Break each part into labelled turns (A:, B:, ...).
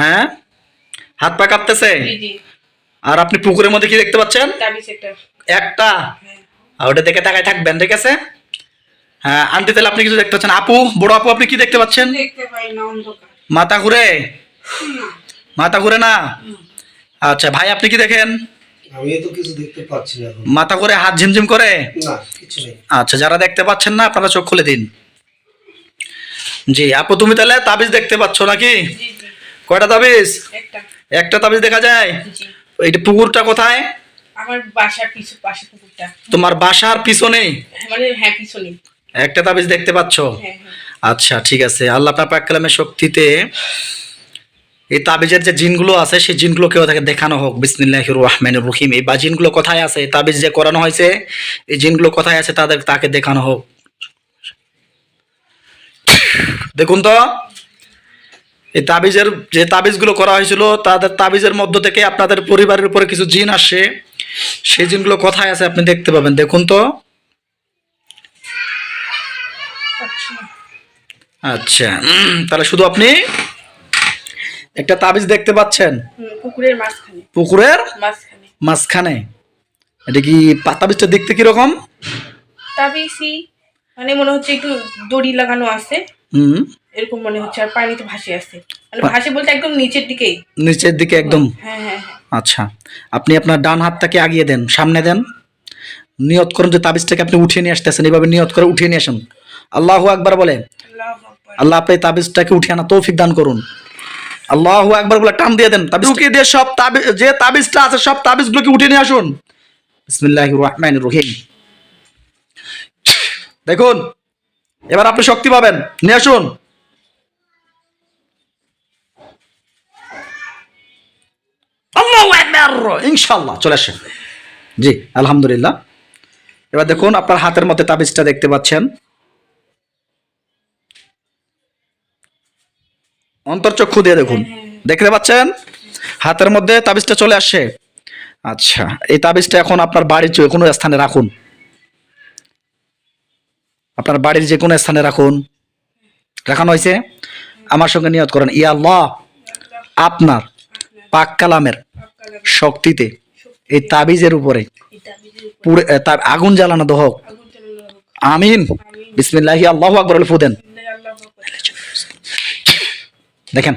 A: হ্যাঁ, হাত পা কাঁপতেছে।
B: জি জি।
A: আর আপনি পুকুরের মধ্যে কি দেখতে পাচ্ছেন?
B: তাবিজ একটা।
A: একটা।
B: হ্যাঁ।
A: আর ওটা দেখে তাকায় থাকবেন, ঠিক আছে? হ্যাঁ আন্টি, তাহলে আপনি কিছু দেখতে পাচ্ছেন? আপু, বড় আপু, আপনি কি দেখতে পাচ্ছেন?
B: দেখতে পাই না, অন্ধকার।
A: মাথা ঘুরে?
B: না।
A: মাথা ঘুরে না?
B: না।
A: আচ্ছা ভাই, আপনি কি দেখেন?
C: আমি তো কিছু দেখতে পাচ্ছি না এখন।
A: মাথা ঘুরে, হাত ঝিমঝিম করে?
C: না, কিছু নেই।
A: আচ্ছা, যারা দেখতে পাচ্ছেন না আপনারা চোখ খুলে দিন। জি আপু, তুমি তাহলে তাবিজ দেখতে পাচ্ছ নাকি?
B: জি জি।
A: কয়টা তাবিজ?
B: একটা।
A: একটা তাবিজ দেখা যায়?
B: জি।
A: এইটা পুকুরটা কোথায়?
B: আমার বাসার পাশে পুকুরটা।
A: তোমার বাসার পিছনে
B: মানে হ্যাঁ, পিছনে।
A: একটা তাবিজ দেখতে পাচ্ছ?
B: হ্যাঁ হ্যাঁ।
A: আচ্ছা ঠিক আছে, আল্লাহ আপনার পাক কালামের শক্তিতে এই তাবিজের যে জিনগুলো আছে সেই জিনগুলো কেউ তাকে দেখানো হোক। বিসমিল্লাহির রহমানির রহিম। এই বা জিনগুলো কোথায় আছে, তাবিজ যে করানো হয়েছে এই জিনগুলো কোথায় আছে তাকে দেখানো হোক। দেখুন তো, এই তাবিজের যে তাবিজগুলো করা হয়েছিল তাদের তাবিজের মধ্য থেকে আপনাদের পরিবারের উপরে কিছু জিন আসে, সেই জিনগুলো কোথায় আছে আপনি দেখতে পাবেন। দেখুন তো।
B: আচ্ছা।
A: আচ্ছা, তাহলে শুধু আপনি একটা তাবিজ দেখতে পাচ্ছেন
B: পুকুরের মাঝখানে।
A: পুকুরের
B: মাঝখানে।
A: মাঝখানে। এটা কি তাবিজটা দেখতে কিরকম?
B: তাবিজই মানে মনে হচ্ছে একটু দড়ি লাগানো আছে,
A: হুম,
B: এরকম মনে হচ্ছে। আর পানিতে ভাসে আছে, মানে ভাসে বলতে একদম নিচের দিকেই।
A: নিচের দিকে একদম।
B: হ্যাঁ হ্যাঁ হ্যাঁ।
A: আচ্ছা, আপনি আপনার ডান হাতটাকে আগিয়ে দেন, সামনে দেন। নিয়ত করুন যে তাবিজটাকে আপনি উঠিয়ে নিয়ে আসতেছেন, এইভাবে নিয়ত করে উঠিয়ে নিয়ে আসুন। আল্লাহু আকবার বলে।
B: আল্লাহু আকবার।
A: আল্লাহ আপনি তাবিজটাকে উঠিয়ে আনা তৌফিক দান করুন। আল্লাহু আকবার বলে টান দিয়ে দেন, তাবিজ উঠিয়ে দিয়ে সব তাবিজ যে তাবিজটা আছে সব তাবিজগুলোকে উঠিয়ে নিয়ে আসুন। বিসমিল্লাহির রহমানির রহিম। দেখুন, এবার আপনি শক্তি পাবেন, নিয়ে আসুন। আল্লাহু আকবার, ইনশাআল্লাহ চলে আসেন। জি আলহামদুলিল্লাহ। এবার দেখুন, আপনার হাতের মধ্যে তাবিজটা দেখতে পাচ্ছেন। অন্তর্চক্ষু দিয়ে দেখুন, দেখতে পাচ্ছেন হাতের মধ্যে তাবিজটা চলে আসে। আচ্ছা, এই তাবিজটা এখন আপনার বাড়ির যে কোনো স্থানে রাখুন। আপনার বাড়ির যে কোনো স্থানে রাখুন। রাখানো হয়েছে? আমার সঙ্গে নিয়ত করেন, ইয়া আল্লাহ, আপনার পাক কালামের শক্তিতে এই তাবিজের উপরে পুরে তার আগুন জ্বালানো হোক। আমিন। বিসমিল্লাহি আল্লাহু আকবার বলে ফু দেন। দেখেন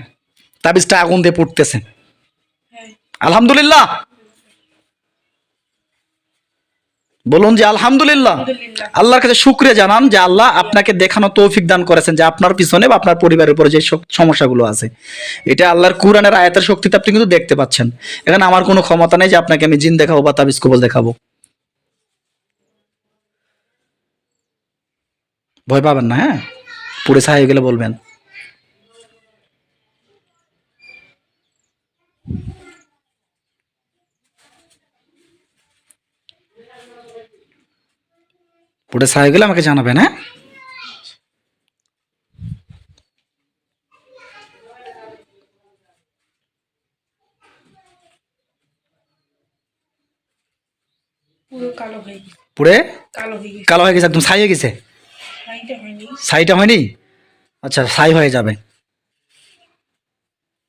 A: তাবিজটা আগুন দিয়ে পুড়তেছে। আলহামদুলিল্লাহ বলুন যে আলহামদুলিল্লাহ। আল্লাহর কাছে শুকরিয়া জানান যে আল্লাহ আপনাকে দেখানো তৌফিক দান করেছেন যে আপনার পিছনে বা আপনার পরিবারের উপরে যে সমস্যাগুলো আছে এটা আল্লাহর কুরআনের আয়াতের শক্তিতে আপনি কিন্তু দেখতে পাচ্ছেন। এখানে আমার কোনো ক্ষমতা নেই যে আপনাকে আমি জিন দেখাবো বা তাবিজ কবল দেখাবো। ভয় পাবেন না, হ্যাঁ? পুরে ছাই হয়ে গেলে বলবেন। পুরে ছাই হয়ে গেলে আমাকে জানাবেন, হ্যাঁ?
B: পুরো কালো হয়ে গেছে।
A: পুরে
B: কালো হয়ে গেছে।
A: কালো হয়ে গেছে, একদম ছাই হয়ে গেছে।
B: ছাইটা হয়নি।
A: ছাইটা হয়নি? আচ্ছা, ছাই হয়ে যাবে।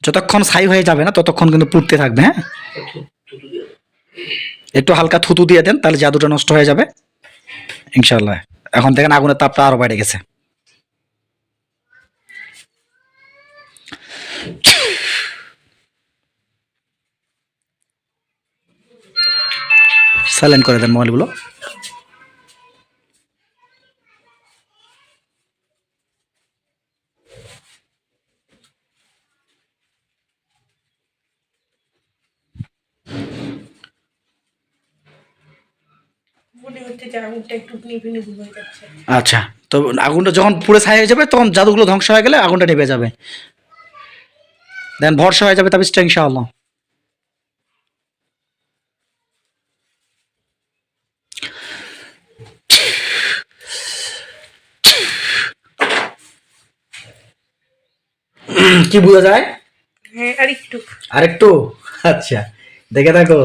A: যতক্ষণ ছাই হয়ে যাবে না ততক্ষণ কিন্তু পুড়তে থাকবে, হ্যাঁ? একটু হালকা থুতু দিয়ে দেন, তাহলে জাদুটা নষ্ট হয়ে যাবে ইনশাআল্লাহ। এখন দেখেন আগুনের তাপটা আরো বেড়ে গেছে। সাইলেন্ট করে দেন মোবাইলগুলো।
B: মনে হচ্ছে যে আগুনটা একটু নিভে নিভে হয়ে যাচ্ছে।
A: আচ্ছা, তো আগুনটা যখন পুরো ছাই হয়ে যাবে তখন জাদুগুলো ধ্বংস হয়ে গেলে আগুনটা নিভে যাবে। দেন ভরসা হয়ে যাবে তাবিজটা ইনশাআল্লাহ। কি বোঝা যায়?
B: হ্যাঁ, আর একটু।
A: আরেকটু? আচ্ছা, দেখে থাকো।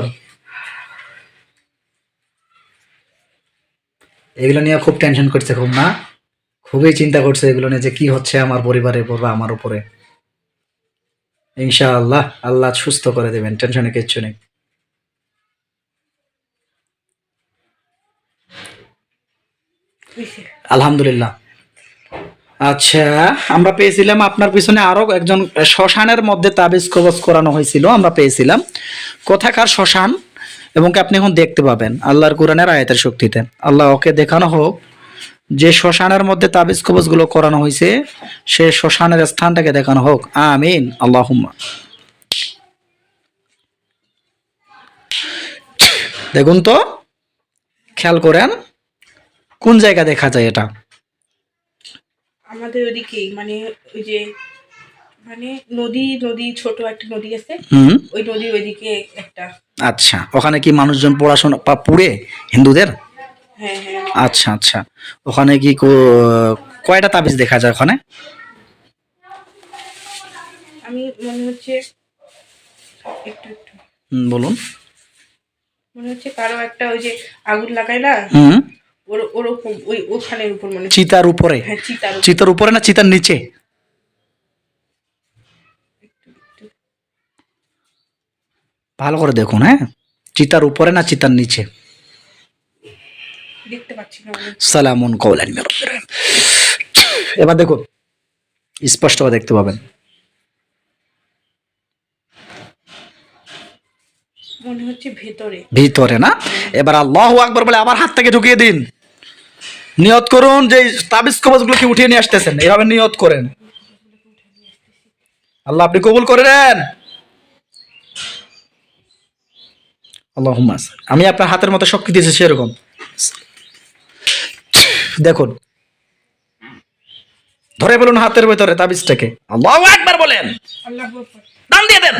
A: এগুলো নিয়ে খুব টেনশন করছে, খুব না? খুবই চিন্তা করছে এগুলো নিয়ে যে কি হচ্ছে আমার পরিবারের উপর বা আমার উপরে। ইনশাআল্লাহ আল্লাহ সুস্থ করে দেবেন, টেনশনে কিচ্ছু নেই।
B: হয়েছে।
A: আলহামদুলিল্লাহ। আচ্ছা, আমরা পেয়েছিলাম আপনার পিছনে আরো একজন শ্মশানের মধ্যে তাবিজ কবজ করানো হয়েছিল, আমরা পেয়েছিলাম কোথাকার শ্মশান, এবং কি আপনি এখন দেখতে পাবেন আল্লাহর কোরআনের আয়াতের শক্তিতে। আল্লাহ ওকে দেখানো হোক যে শ্মশানের মধ্যে তাবিজ কবজ গুলো করানো হয়েছে, সে শ্মশানের স্থানটাকে দেখানো হোক, আমিন আল্লাহুম্মা। দেখুন তো, খেয়াল করেন কোন জায়গা দেখা যায় এটা।
B: আমাদের ওদিকেই মানে ওই যে মানে নদী নদী ছোট একটা নদী আছে,
A: হুম।
B: ওই নদীর ওইদিকে একটা।
A: আচ্ছা, ওখানে কি মানুষজন পড়াশোনা পুড়ে হিন্দুদের?
B: হ্যাঁ হ্যাঁ।
A: আচ্ছা আচ্ছা, ওখানে কি কয়টা তাবিজ দেখা যায় ওখানে?
B: আমি মনে হচ্ছে একটু একটু
A: বলুন।
B: মনে হচ্ছে কারো একটা ওই যে আগুন লাগায় না,
A: হুম।
B: ওরকম ওই ওখানের উপর মনে হচ্ছে।
A: চিতার উপরে?
B: হ্যাঁ চিতার উপর।
A: চিতার উপরে না চিতার নিচে? ভালো করে দেখুন, হ্যাঁ, চিতার উপরে না চিতার নিচে?
B: দেখতে পাচ্ছি না মনে হচ্ছে।
A: সালামুন কওলান মির রাব্বির রহিম। এবার দেখুন, স্পষ্টভাবে দেখতে পাবেন।
B: মনে হচ্ছে ভেতরে।
A: ভিতরে না? এবার আল্লাহু আকবার বলে আবার হাত থেকে ঢুকিয়ে দিন। নিয়ত করুন যে তাবিজ কবজগুলোকে উঠিয়ে নিয়ে আসতেছেন, এভাবে নিয়ত করেন। আল্লাহ আপনি কবুল করে নেন। আল্লাহুম্মা। আমি আপনার হাতের মতো শক্তি দিয়েছি সেরকম। দেখুন, ধরে বলুন হাতের ভেতরে তাবিজটাকে, আল্লাহু আকবার বলেন,
B: আল্লাহু আকবার।
A: দান দিয়ে দেন,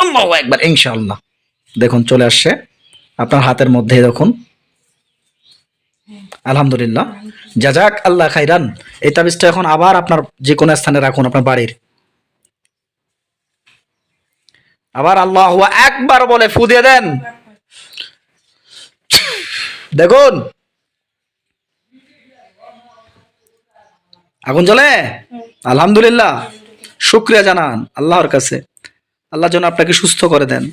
A: আল্লাহু আকবার, ইনশাআল্লাহ। দেখুন চলে আসছে আপনার হাতের মধ্যে, দেখুন আলহামদুলিল্লাহ, জাজাক আল্লাহ খাইরান। এই তাবিজটা এখন আবার আপনার যে কোনো স্থানে রাখুন, আপনার বাড়ির। আবার আল্লাহু আকবার বলে ফু দিয়ে দেন। দেখুন আগুন জ্বলে। আলহামদুলিল্লাহ, শুকরিয়া জানান আল্লাহর কাছে, আল্লাহ যেন আপনাকে সুস্থ করে দেন।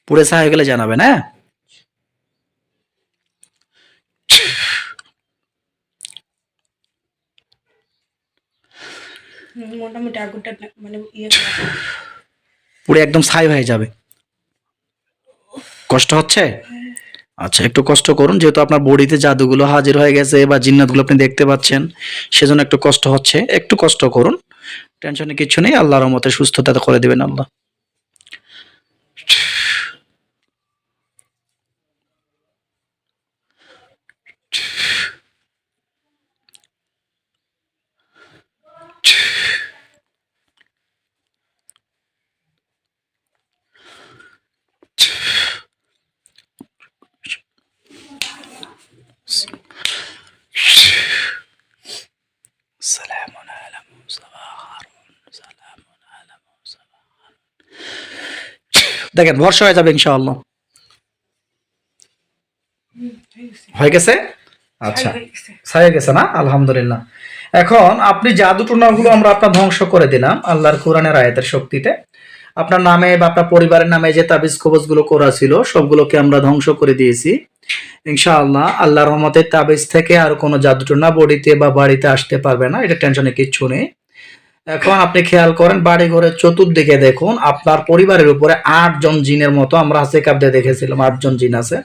A: পুড়ে ছাই হয়ে গেলে জানাবেন, হ্যাঁ।
B: মোটামুটি আগুনটা মানে ইয়ে করা।
A: পুড়ে একদম ছাই হয়ে যাবে। কষ্ট হচ্ছে? আচ্ছা, একটু কষ্ট করুন, যেহেতু আপনার বডিতে জাদুগুলো হাজির হয়ে গেছে বা জিন্নাতগুলো আপনি দেখতে পাচ্ছেন, সেজন্য একটু কষ্ট হচ্ছে, একটু কষ্ট করুন, টেনশনে কিছু নেই, আল্লাহর রহমতে সুস্থতা করে দিবেন আল্লাহ। সালামুন আলা মুসা ওয়া হারুন, সালামুন আলা মুসা ওয়া হারুন। দেখেন ভরসা হয়ে যাবে ইনশাআল্লাহ। হয়ে গেছে? আচ্ছা,
B: হয়ে গেছে।
A: ছাই হয়ে গেছে না? আলহামদুলিল্লাহ। এখন আপনি জাদু টোনাগুলো আমরা আপনার ধ্বংস করে দিলাম আল্লাহর কোরআনের আয়াতের শক্তিতে। আপনার নামে বা আপনার পরিবারের নামে যে তাবিজ কবজ গুলো করা ছিল সবগুলোকে আমরা ধ্বংস করে দিয়েছি ইনশাআল্লাহ। আল্লাহর রহমতে তাবিজ থেকে আর কোনো জাদু টোনা বডিতে বা বাড়িতে আসতে পারবে না, এটা টেনশনে কিচ্ছু নেই। এখন আপনি খেয়াল করেন বাড়ি ঘরের চতুর্দিকে দেখুন, আপনার পরিবারের উপরে 8 জন জিনের মতো আমরা হাসে কাপড়ে দেখেছিলাম, 8 জন জিন আছে।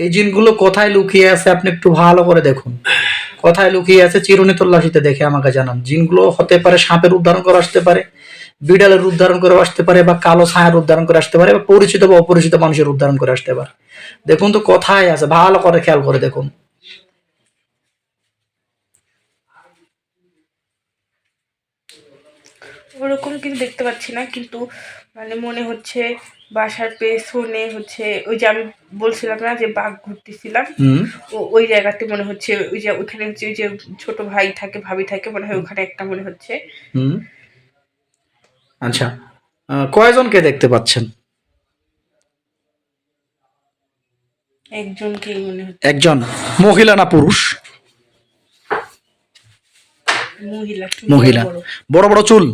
A: এই জিনগুলো কোথায় লুকিয়ে আছে আপনি একটু ভালো করে দেখুন, কোথায় লুকিয়ে আছে চিরুনি তল্লাশিতে দেখে আমাকে জানান। জিনগুলো হতে পারে সাপের উদ্ধারণ করে আসতে পারে, বিড়ালের উদ্ধারণ করে আসতে পারে, বা কালো ছায়ার উদ্ধারণ করে আসতে পারে, বা পরিচিত বা অপরিচিত মানুষের উদ্ধারণ করে আসতে পারে। দেখুন তো কোথায় আছে, ভালো করে খেয়াল করে দেখুন।
B: ওরকম কিছু দেখতে পাচ্ছি না, কিন্তু মানে মনে হচ্ছে বাসার পেছনে হচ্ছে ওই যে আমি বলছিলাম না যে বাঘ ঘুরতেছিলাম,
A: হুম
B: ওই জায়গাতে মনে হচ্ছে ওই যে ওখানে হচ্ছে ওই যে ছোট ভাই থাকে ভাবি থাকে মনে হয় ওখানে একটা মনে হচ্ছে।
A: হুম আচ্ছা, কয়জনকে দেখতে পাচ্ছেন?
B: একজনকেই মনে হচ্ছে।
A: একজন, মহিলা না পুরুষ?
B: মহিলা।
A: মহিলা,
B: বড়।
A: বড় বড় চুল,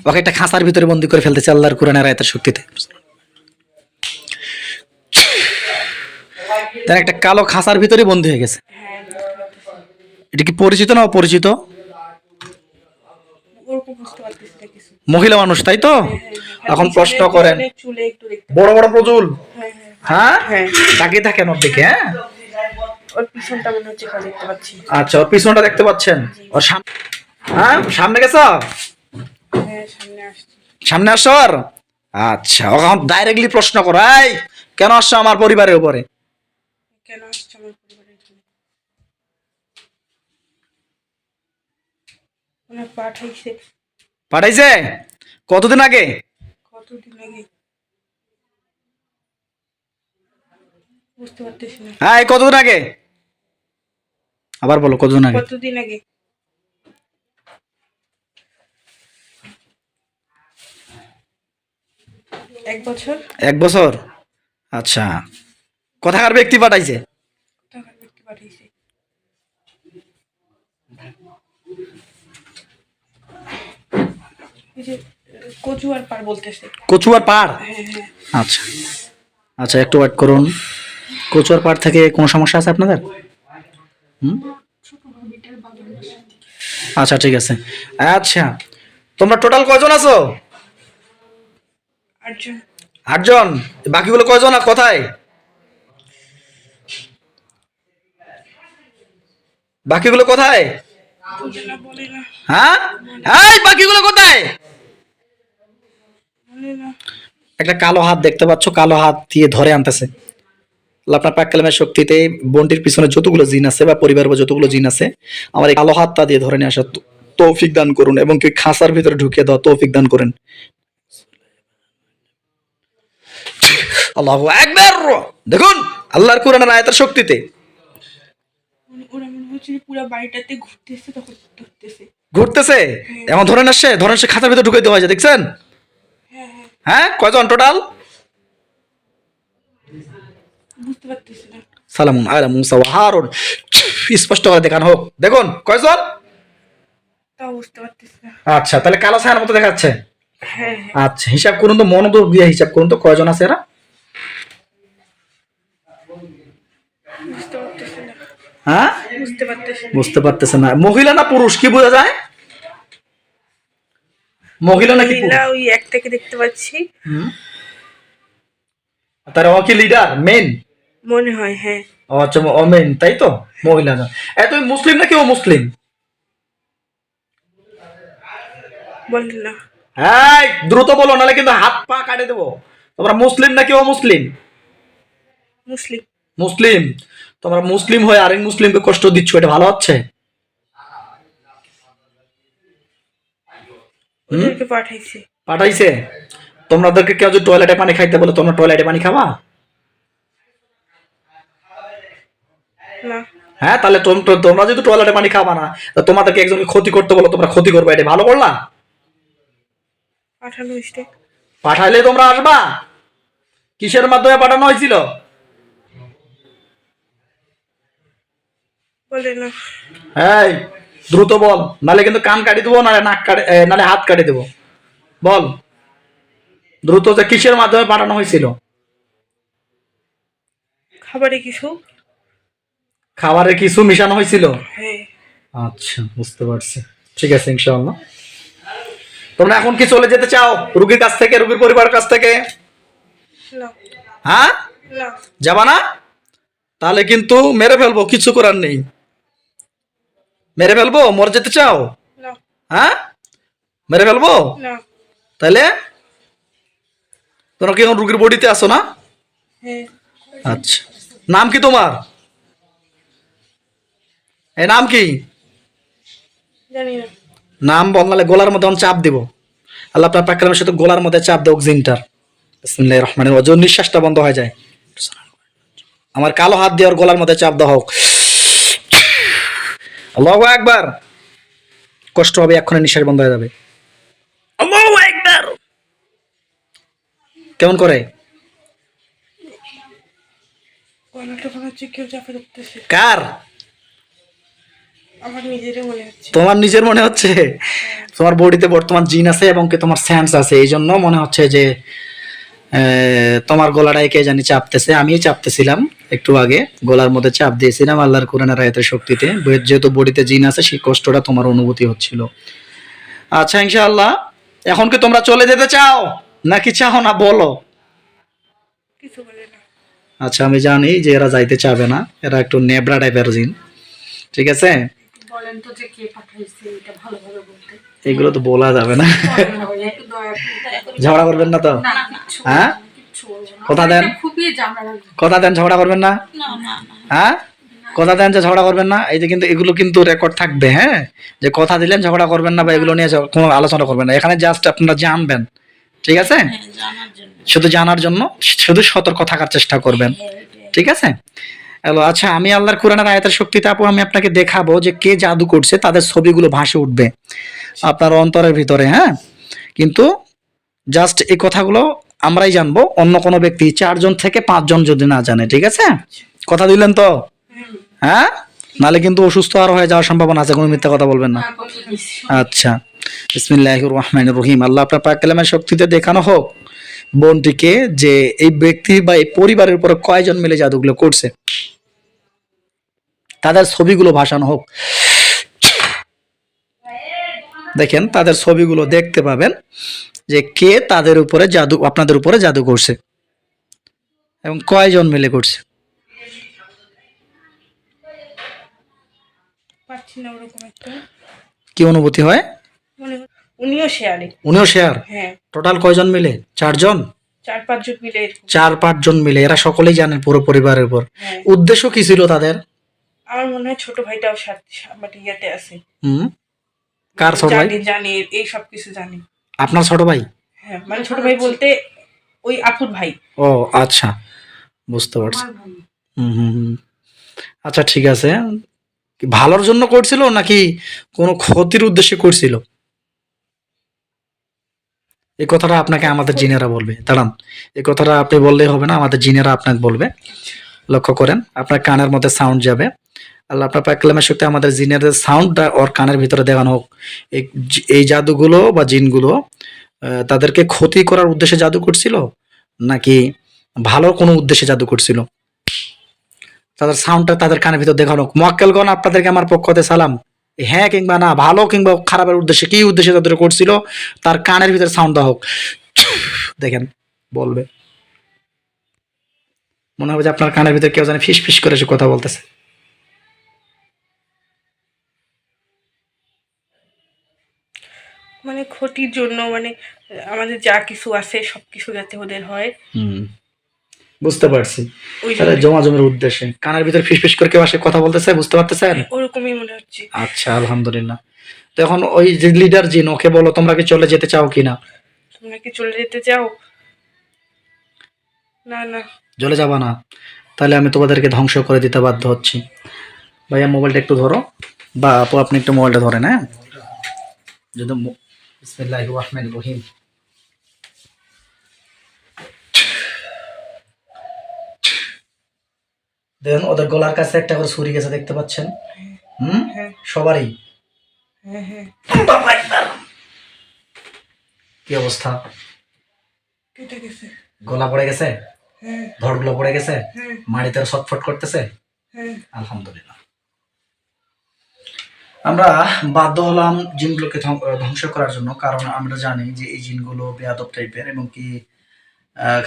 A: ওকে একটা খাঁচার ভিতরে বন্দি করে ফেলতেছে আল্লাহর কোরআনের আয়াতের শক্তিতে। তার একটা কালো খাঁচার ভিতরে বন্দি হয়ে গেছে।
B: হ্যাঁ,
A: এটা কি পরিচিত না অপরিচিত?
B: ওরকম বুঝতে পারতেছি না কিছু।
A: মহিলা মানুষ, তাই তো? এখন প্রশ্ন করেন,
B: চুলে একটু দেখতে।
A: বড় বড় প্রচুল,
B: হ্যাঁ হ্যাঁ
A: হ্যাঁ
B: হ্যাঁ,
A: তাকিয়ে থাকেন ওর দিকে, হ্যাঁ।
B: ওর পিছনটা মনে হচ্ছে খালি দেখতে পাচ্ছি।
A: আচ্ছা, ওর পিছনটা দেখতে পাচ্ছেন? ওর সামনে, হ্যাঁ সামনে গেছ,
B: হ্যাঁ সামনে আসছে।
A: সামনে আসো। আর আচ্ছা, এখন ডাইরেক্টলি প্রশ্ন করো, এই কেন আসছো আমার পরিবারের উপরে?
B: কেন আসছে আমার পরিবারের এখানে? ওনার পাঠাইছে।
A: পাঠাইছে? কতদিন আগে?
B: কতদিন আগে বুঝতে পারতেছি না।
A: হ্যাঁ, এই কতদিন আগে? আবার বলো, কতদিন আগে?
B: কতদিন আগে? এক বছর।
A: 1 বছর? আচ্ছা, কোথাকার ব্যক্তি পাঠাইছে?
B: টাকার ব্যক্তি পাঠিয়েছে। এই যে কচুয়ার পার বলতেছে।
A: কচুয়ার পাড়?
B: হ্যাঁ হ্যাঁ।
A: আচ্ছা আচ্ছা, একটু ওয়েট করুন। কচুয়ার পাড় থেকে কোনো সমস্যা আছে আপনাদের? হুম, আচ্ছা ঠিক আছে। আচ্ছা, তোমরা টোটাল কয়জন আছো?
B: 8 জন।
A: 8 জন। বাকিগুলো কয়জন আর কোথায়? বাকিগুলো কোথায়?
B: বলে না বলে না
A: হ্যাঁ, এই বাকিগুলো কোথায়?
B: বলে না।
A: একটা কালো হাত দেখতে পাচ্ছ, কালো হাত দিয়ে ধরে আনতেছে। আল্লাহ আপনার পাক কালামের শক্তিতে বোনটির পিছনে যতগুলো জিন আছে বা পরিবারের যতগুলো জিন আছে, আমার এই কালো হাতটা দিয়ে ধরে নিয়ে আসার তৌফিক দান করুন, এবং কি খাঁচার ভিতরে ঢুকিয়ে দেওয়া তৌফিক দান করেন। আল্লাহু আকবার। দেখুন আল্লাহর কোরআনের আয়াতের শক্তিতে
B: ওরা মনে হচ্ছে যে পুরো বাড়িটাতে ঘুরতেছে তখন ধরতেছে।
A: ঘুরতেছে, এমন ধরে আসছে, ধরে আসছে খাঁচার ভিতরে ঢুকিয়ে দেওয়া হয়েছে, দেখছেন?
B: হ্যাঁ হ্যাঁ,
A: হ্যাঁ, কয়জন টোটাল?
B: বুঝতে পারতেছি না।
A: সালামুন আলা মুসা ওয়া হারুন, স্পষ্ট করে দেখানো হোক। দেখুন কয়জন?
B: তাও বুঝতে পারতেছি না।
A: আচ্ছা, তাহলে কালো ছায়ার মতো দেখাচ্ছে।
B: হ্যাঁ হ্যাঁ,
A: আচ্ছা, হিসাব করুন তো, মনোযোগ দিয়ে হিসাব করুন তো, কয়জন আছে এরা?
B: বুঝতে পারতেছি না।
A: হ্যাঁ,
B: বুঝতে পারতেছি না।
A: বুঝতে পারতেছে না। মহিলা না পুরুষ কি বোঝা যায়? মহিলা নাকি পুরুষ?
B: মহিলা ওই একটাকে দেখতে পাচ্ছি।
A: তারা ও কি লিডার, মেন?
B: মনে হয় হ্যাঁ।
A: ও আচ্ছা, ও মেন, তাই তো? মহিলা না। তুমি মুসলিম নাকি ও মুসলিম?
B: বলেন না।
A: হ্যাঁ, দ্রুত বলো, নাহলে কিন্তু হাত পা কাটে দেবো। তোমরা মুসলিম নাকি ও মুসলিম?
B: মুসলিম।
A: মুসলিম। তোমরা মুসলিম হয়ে আরেক মুসলিমকে কষ্ট দিচ্ছ, এটা ভালো হচ্ছে?
B: ওদেরকে পাঠাইছে।
A: পাঠাইছে? তোমাদেরকে কেউ যদি টয়লেটে পানি খাইতে বলে, তোমরা টয়লেটে পানি খাবা?
B: না।
A: হ্যাঁ, তাহলে তোমরা যদি টয়লেটে পানি খাবা না, তা তোমাদেরকে একজনকে ক্ষতি করতে বলো, তোমরা ক্ষতি করবে, এটা ভালো করলা?
B: পাঠানো হয়েছে।
A: পাঠাইলে তোমরা আসবা? কিসের মাধ্যমে পাঠানো হয়েছিল?
B: বলে না।
A: এই দ্রুত বল, নালে কিন্তু কান কাটি দেবো, নালে নাক কাটে, নালে হাত কাটি দেবো। বল দ্রুত, যে কিসের মাধ্যমে পাঠানো হয়েছিল?
B: খাবারে কিছু।
A: খাবারে কিছু মিশানো হয়েছিল?
B: হ্যাঁ।
A: আচ্ছা, বুঝতে পারছি। ঠিক আছে, ইনশাআল্লাহ। তোমরা এখন কি চলে যেতে চাও রুগীর কাছ থেকে, রুগীর পরিবারের কাছ থেকে?
B: না
A: হ্যাঁ,
B: না।
A: যাবা না? তাহলে কিন্তু মেরে ফেলবো, কিছু করার নেই। মেরে ফেলবো, মরে যেতে চাও?
B: না
A: হ্যাঁ, মেরে ফেলবো?
B: না।
A: তাহলে তোমরা কি এখন রুগীর বডিতে আসো না?
B: হ্যাঁ।
A: আচ্ছা, নাম কি তোমার? এই নাম কি?
B: জানি না।
A: নাম বল, নাহলে গলার মধ্যে আমি চাপ দিব। আল্লাহ আপনার পাক কালামের সাথে গলার মধ্যে চাপ দেও জিনটার। বিসমিল্লাহির রহমানির রহিম। ওর নিঃশ্বাসটা বন্ধ হয়ে যায়। আমার কালো হাত দিয়ে ওর গলার মধ্যে চাপ দাও হোক। আল্লাহু আকবার। কষ্ট হবে, এক্ষুনি নিঃশ্বাস বন্ধ হয়ে যাবে। আল্লাহু আকবার। কেমন করে?
B: গলাটা মনে হচ্ছে কেউ চাপে ধরতেছে।
A: কার?
B: আমার নিজেরই মনে হচ্ছে।
A: তোমার নিজের মনে হচ্ছে? তোমার বডিতে বর্তমান জিন আছে এবং কি তোমার সেন্স আছে, এই জন্য মনে হচ্ছে যে তোমার গলাটাই কে জানি চাপতেছে। আমিই চাপতেছিলাম একটু আগে, গলার মধ্যে চাপ দিয়েছিলাম আল্লাহর কোরআনের আয়াতের শক্তিতে। যেহেতু বডিতে জিন আছে, সেই কষ্টটা তোমার অনুভূতি হচ্ছিল। আচ্ছা ইনশাআল্লাহ, এখন কি তোমরা চলে যেতে চাও নাকি চাও না বলো?
B: কিছু বলে না।
A: আচ্ছা, আমি জানি যে এরা যাইতে চাবে না, এরা একটু নেবড়া টাইপের জিন, ঠিক আছে?
D: বলেন তো যে কে পাঠাইছে, এটা ভালোভাবে বলতে।
A: এগুলো তো বলা যাবে না।
D: বলেন না ভাই, একটু দয়া করে।
A: ঝগড়া করবেন না তো?
D: না, কিচ্ছু
A: হ্যাঁ?
D: বলবো না, কিচ্ছু বলবো না।
A: কথা দেন।
D: এটা খুবই ঝামেলা লাগবে।
A: কথা দেন ঝগড়া করবেন না?
D: না, না, না।
A: হ্যাঁ, কথা দেন যে ঝগড়া করবেন না। এই যে কিন্তু এগুলো কিন্তু রেকর্ড থাকবে, হ্যাঁ, যে কথা দিলেন ঝগড়া করবেন না বা এগুলো নিয়ে কোনো আলোচনা করবেন না। এখানে জাস্ট আপনারা জানবেন, ঠিক আছে?
D: হ্যাঁ, জানার জন্য।
A: শুধু জানার জন্য, শুধু সতর্ক থাকার চেষ্টা করবেন,
D: হ্যাঁ, এটাই।
A: ঠিক আছে? হ্যালো, আচ্ছা, আমি আল্লাহর কোরআনের আয়াতের শক্তিতে আপু আমি আপনাকে দেখাবো যে কে জাদু করছে, তাদের ছবিগুলো ভাসে উঠবে আপনার অন্তরের ভিতরে, হ্যাঁ। কিন্তু জাস্ট এই কথাগুলো আমরাই জানবো, অন্য কোনো ব্যক্তি 4 জন থেকে 5 জন যদি না জানে, ঠিক আছে? কথা দিলেন তো? হ্যাঁ, নালে কিন্তু অসুস্থ আরো হয়ে যাওয়ার সম্ভাবনা আছে, কোনো মিথ্যা কথা বলবেন না।
D: না, কথা দিচ্ছি।
A: আচ্ছা, বিসমিল্লাহির রহমানির রহিম। আল্লাহ আপনার পাক কালামের শক্তিতে দেখানো হোক বোনটিকে যে এই ব্যক্তি বা এই পরিবারের উপরে কয়জন মিলে জাদুগুলো করছে, তাদের ছবিগুলো ভাসানো হোক। দেখেন, তাদের ছবিগুলো দেখতে পাবেন যে কে তাদের উপরে জাদু, আপনাদের উপরে জাদু করছে এবং কয়জন মিলে করছে।
B: পাচ্ছি না ওরকম একটা
A: কি অনুভূতি হয়?
B: মনে হচ্ছে। উনিও শেয়ারে।
A: উনিও শেয়ার?
B: হ্যাঁ,
A: টোটাল কয়জন মিলে? 4 জন?
B: 4-5 জন মিলে এরকম।
A: 4-5 জন মিলে, এরা সকলেই জানেন পুরো পরিবারের উপর।
B: হ্যাঁ,
A: উদ্দেশ্য কি ছিল তাদের?
B: আমার মনে হয় ছোট ভাইটাও সাথে মানে ইয়াতে আছে।
A: হুম, কার ছোট ভাই?
B: জানি জানি এই সব কিছু জানি।
A: আপনার ছোট ভাই?
B: হ্যাঁ, মানে ছোট ভাই বলতে ওই আপুর ভাই।
A: ও আচ্ছা, বুঝতে পারছি।
D: আমার ভাই।
A: হুম হুম হুম। আচ্ছা, ঠিক আছে। কি ভালোর জন্য করছিল নাকি কোনো ক্ষতির উদ্দেশ্যে করছিল? এই কথাটা আপনাকে আমাদের জিনেরা বলবে। দাঁড়ান, এই কথাটা আপনি বললেই হবে না, আমাদের জিনেরা আপনাকে বলবে। লক্ষ্য করেন, আপনার কানের মধ্যে সাউন্ড যাবে। আল্লাহ আপনার পাক কালামের শক্তি আমাদের জিনের সাউন্ডটা ওর কানের ভিতরে দেখানো হোক। এই জাদুগুলো বা জিনগুলো তাদেরকে ক্ষতি করার উদ্দেশ্যে জাদু করছিল নাকি ভালো কোনো উদ্দেশ্যে জাদু করছিল, তাদের সাউন্ডটা তাদের কানের ভিতর দেখানো হোক। মোয়াক্কেলগণ, আপনাদেরকে আমার পক্ষ থেকে সালাম। হ্যাঁ কিংবা না, ভালো কিংবা খারাপের উদ্দেশ্যে, কি উদ্দেশ্যে তাদের করছিল, তার কানের ভিতরে সাউন্ড দেওয়া হোক। দেখেন, বলবে, মনে হবে যে আপনার কানের ভিতরে কেউ জানে ফিস ফিস করে সে কথা বলতেছে।
B: মানে ক্ষতির জন্য, মানে আমাদের যা কিছু আছে সবকিছু যাতে ওদের হয়
A: হুম, বুঝতে পারছি।
B: ওই
A: তাহলে
B: জন্য।
A: জমা জমের উদ্দেশ্যে কানের ভিতরে ফিস ফিস করে কেউ আসে কথা বলতেছে, বুঝতে পারতেছেন?
B: ওরকমই মনে হচ্ছে।
A: আচ্ছা, আলহামদুলিল্লাহ। তো এখন ওই যে লিডার জিন, ওকে বলো তোমরা কি চলে যেতে চাও কিনা?
B: তোমরা কি চলে যেতে চাও? না না,
A: চলে যাবা না? তাহলে আমি তোমাদেরকে ধ্বংস করে দিতে বাধ্য হচ্ছি। ভাইয়া মোবাইলটা একটু ধরো, বা আপু আপনি একটু মোবাইলটা ধরেন, হ্যাঁ। যদি বিসমিল্লাহির রহমানির রহিম। দেখুন, ওদের গলার কাছে একটা করে ছুরি গেছে, দেখতে পাচ্ছেন? হুম,
B: হ্যাঁ
A: সবারই।
B: হ্যাঁ হ্যাঁ।
A: কি অবস্থা?
B: কেটে গেছে।
A: গলা পড়ে গেছে,
B: হ্যাঁ
A: ধড়গুলো পড়ে গেছে,
B: হ্যাঁ
A: মাটিতে ছটফট করতেছে।
B: হ্যাঁ।
A: আলহামদুলিল্লাহ। আমরা বাধ্য হলাম জিনগুলোকে ধ্বংস করার জন্য, কারণ আমরা জানি যে এই জিনগুলো বেয়াদব টাইপের এবং কি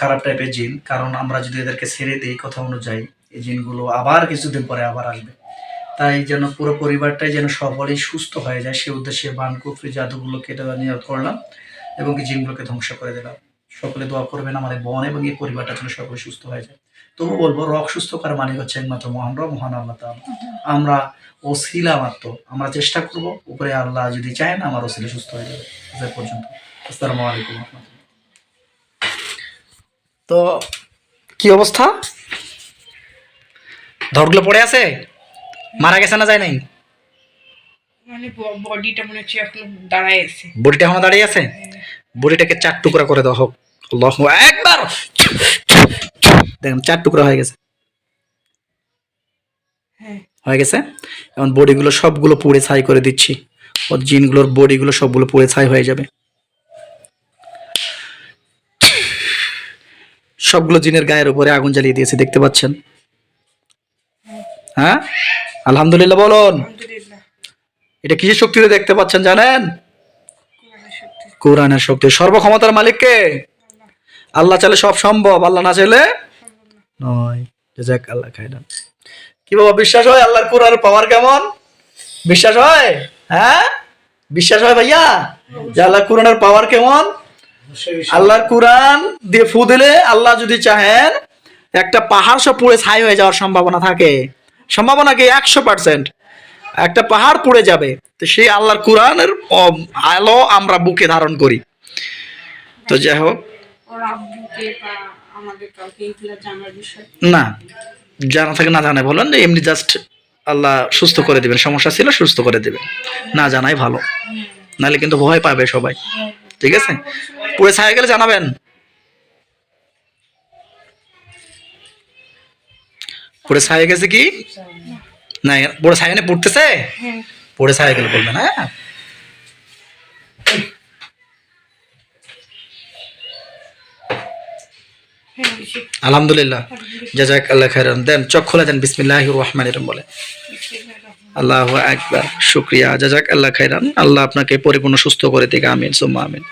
A: খারাপ টাইপের জিন। কারণ আমরা যদি এদেরকে ছেড়ে দিই কথা অনুযায়ী, এই জিনগুলো আবার কিছুদিন পরে আবার আসবে। তাই যেন পুরো পরিবারটাই যেন সকলেই সুস্থ হয়ে যায়, সেই উদ্দেশ্যে বান কুফরি জাদুগুলো কেটে নিয়ত করলাম এবং কি জিনগুলোকে ধ্বংস করে দিলাম। সকলে দোয়া করবেন আমার এই বোন এবং এই পরিবারটা যেন সকলে সুস্থ হয়ে যায়। তবু বলবো, রোগ সুস্থ করার মানে হচ্ছে একমাত্র মহান আল্লাহ তাআলা। আমরা ওসিলা মাত্র, আমরা চেষ্টা করব, উপরে আল্লাহ যদি চায় না আমার ওসিলা সুস্থ হয়ে যাবে। পর্যন্ত আসসালামু আলাইকুম। তো কি অবস্থা? ধরগুলো পড়ে আছে? মারা গেছে না যায় নাই?
B: মানে বডিটা মনে হচ্ছে এখন দাঁড়ায় আছে।
A: বডিটা এখনো দাঁড়িয়ে আছে? বডিটাকে 4 টুকরা করে দাও হোক। আল্লাহু আকবার। দেখেন 4 টুকরা হয়ে গেছে।
B: হ্যাঁ
A: হয়ে গেছে। এখন বডিগুলো সবগুলো পুড়ে ছাই করে দিচ্ছি। ও জিনগুলোর বডিগুলো সবগুলো পুড়ে ছাই হয়ে যাবে। সবগুলো জিনের গায়ের উপরে আগুন জ্বালিয়ে দিয়েছে, দেখতে পাচ্ছেন? হ্যাঁ, আলহামদুলিল্লাহ বলুন।
B: আলহামদুলিল্লাহ।
A: এটা কিসের শক্তিতে দেখতে পাচ্ছেন জানেন?
B: কোরআনের শক্তি।
A: কোরআনের শক্তি। সর্বক্ষমতার মালিক কে? আল্লাহ চাইলে সব সম্ভব, আল্লাহ না চাইলে নয়। জাযাকাল্লাহ খাইরান। কি বাবা, বিশ্বাস হয় আল্লাহর কোরআনের পাওয়ার কেমন? বিশ্বাস হয়? হ্যাঁ, বিশ্বাস হয় ভাইয়া যে আল্লাহর কোরআনের পাওয়ার কেমন?
C: অবশ্যই বিশ্বাস।
A: আল্লাহর কোরআন দিয়ে ফু দিলে আল্লাহ যদি চাহেন একটা পাহাড় সব পুড়ে ছাই হয়ে যাওয়ার সম্ভাবনা থাকে। সম্ভাবনা কি? 100%। একটা পাহাড় পুড়ে যাবে। তো সেই আল্লাহর কোরআনের আলো আমরা বুকে ধারণ করি। তো যাই হোক,
D: ওর আব্বুকে বা আমাদের কাউকে এইগুলো জানার বিষয়
A: না জানা থাকে না জানাই বলেন যে এমনি জাস্ট আল্লাহ সুস্থ করে দিবেন, সমস্যা ছিল সুস্থ করে দিবেন, না জানাই ভালো, নাহলে কিন্তু ভয় পাবে সবাই। ঠিক আছে, পুড়ে ছাই গেলে জানাবেন। পুড়ে ছাই গেছে কি না? পুড়ে ছাই এনে পড়তেছে,
B: হ্যাঁ
A: পুড়ে ছাই গেলে বলবেন। হ্যাঁ,
B: হ্যাঁ বেশি।
A: আলহামদুলিল্লাহ, জাযাকাল্লাহ খাইরান। দেন চোখ খুলে দেন, বিসমিল্লাহির রহমানির রহিম বলে। আল্লাহু আকবার, শুকরিয়া, জাযাকাল্লাহ খাইরান। আল্লাহ আপনাকে পরিপূর্ণ সুস্থ করে দিক, আমিন সুম্মা আমিন।